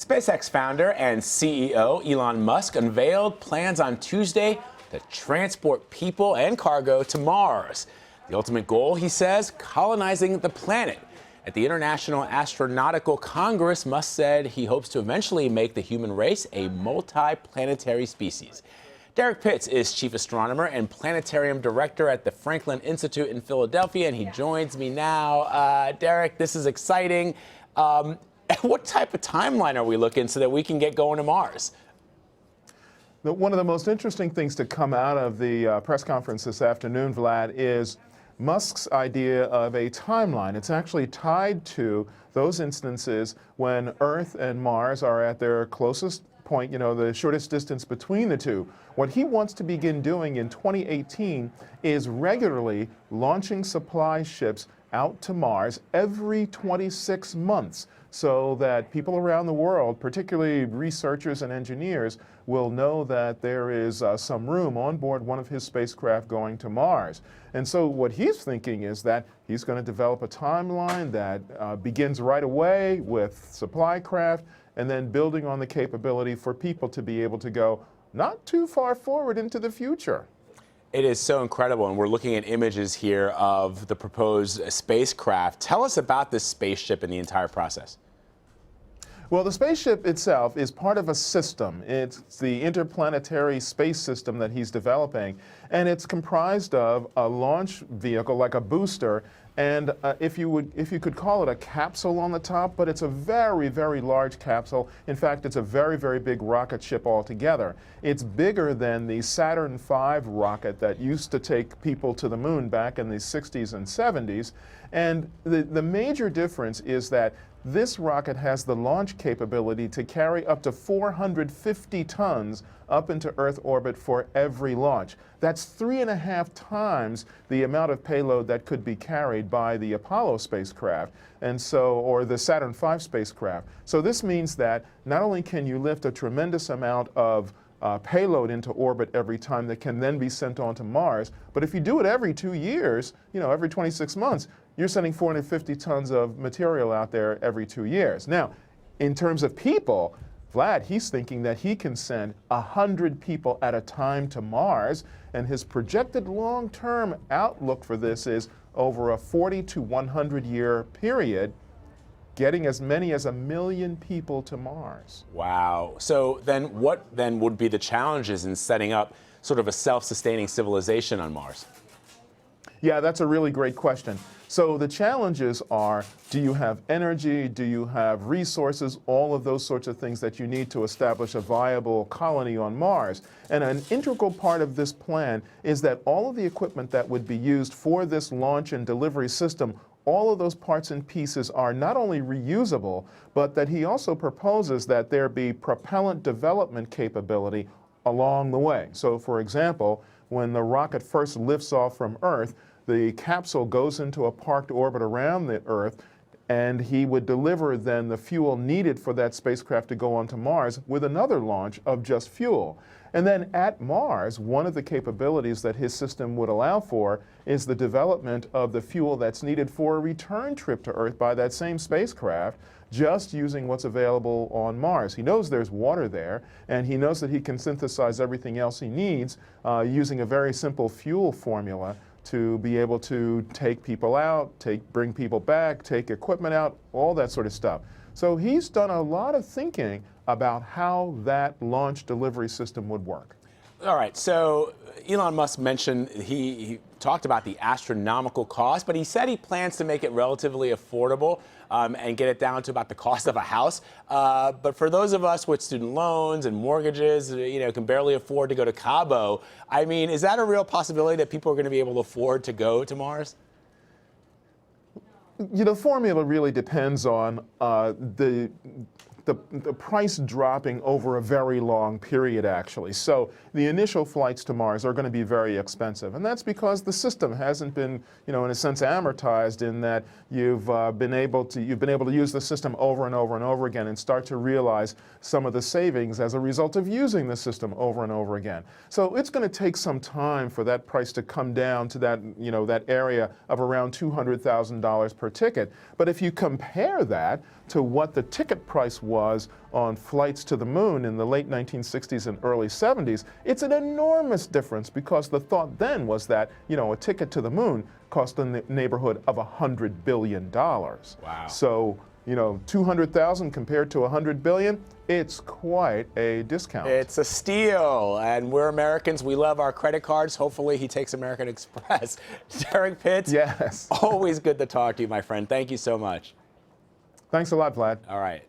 SpaceX founder and CEO Elon Musk unveiled plans on Tuesday to transport people and cargo to Mars. The ultimate goal, he says, colonizing the planet. At the International Astronautical Congress, Musk said he hopes to eventually make the human race a multi-planetary species. Derek Pitts is chief astronomer and planetarium director at the Franklin Institute in Philadelphia, and he joins me now. Derek, this is exciting. What type of timeline are we looking so that we can get going to Mars? One of the most interesting things to come out of the press conference this afternoon, Vlad, is Musk's idea of a timeline. It's actually tied to those instances when Earth and Mars are at their closest point, the shortest distance between the two. What he wants to begin doing in 2018 is regularly launching supply ships out to Mars every 26 months so that people around the world, particularly researchers and engineers, will know that there is some room on board one of his spacecraft going to Mars. And so what he's thinking is that he's going to develop a timeline that begins right away with supply craft and then building on the capability for people to be able to go not too far forward into the future. It is so incredible, and we're looking at images here of the proposed spacecraft. Tell us about this spaceship and the entire process. Well, the spaceship itself is part of a system. It's the interplanetary space system that he's developing, and it's comprised of a launch vehicle, like a booster, and if you could call it a capsule on the top, but it's a very, very large capsule. In fact, it's a very, very big rocket ship altogether. It's bigger than the Saturn V rocket that used to take people to the moon back in the 60s and 70s. And the major difference is that this rocket has the launch capability to carry up to 450 tons up into Earth orbit for every launch. That's 3.5 times the amount of payload that could be carried by the Apollo spacecraft, or the Saturn V spacecraft. So this means that not only can you lift a tremendous amount of payload into orbit every time that can then be sent on to Mars, but if you do it every 2 years, every 26 months, you're sending 450 tons of material out there every 2 years. Now, in terms of people, Vlad, he's thinking that he can send 100 people at a time to Mars, and his projected long-term outlook for this is over a 40 to 100 year period, getting as many as 1 million people to Mars. Wow. So then what then would be the challenges in setting up sort of a self-sustaining civilization on Mars? Yeah, that's a really great question. So the challenges are, do you have energy? Do you have resources? All of those sorts of things that you need to establish a viable colony on Mars. And an integral part of this plan is that all of the equipment that would be used for this launch and delivery system, all of those parts and pieces are not only reusable, but that he also proposes that there be propellant development capability along the way. So for example, when the rocket first lifts off from Earth, the capsule goes into a parked orbit around the Earth, and he would deliver then the fuel needed for that spacecraft to go onto Mars with another launch of just fuel. And then at Mars, one of the capabilities that his system would allow for is the development of the fuel that's needed for a return trip to Earth by that same spacecraft, just using what's available on Mars. He knows there's water there, and he knows that he can synthesize everything else he needs using a very simple fuel formula to be able to take people out, bring people back, take equipment out, all that sort of stuff. So he's done a lot of thinking about how that launch delivery system would work. All right, so Elon Musk mentioned he talked about the astronomical cost, but he said he plans to make it relatively affordable and get it down to about the cost of a house. But for those of us with student loans and mortgages, can barely afford to go to Cabo, I mean, is that a real possibility that people are going to be able to afford to go to Mars? The formula really depends on the price dropping over a very long period, actually. So the initial flights to Mars are going to be very expensive, and that's because the system hasn't been, in a sense, amortized in that you've been able to use the system over and over and over again and start to realize some of the savings as a result of using the system over and over again. So it's going to take some time for that price to come down to that, that area of around $200,000 per ticket. But if you compare that to what the ticket price was on flights to the moon in the late 1960s and early 70s, it's an enormous difference, because the thought then was that, you know, a ticket to the moon cost in the neighborhood of $100 billion. Wow. So, you know, 200,000 compared to 100 billion, it's quite a discount. It's a steal, and we're Americans. We love our credit cards. Hopefully he takes American Express. Derek Pitts, Yes. always good to talk to you, my friend. Thank you so much. Thanks a lot, Vlad. All right.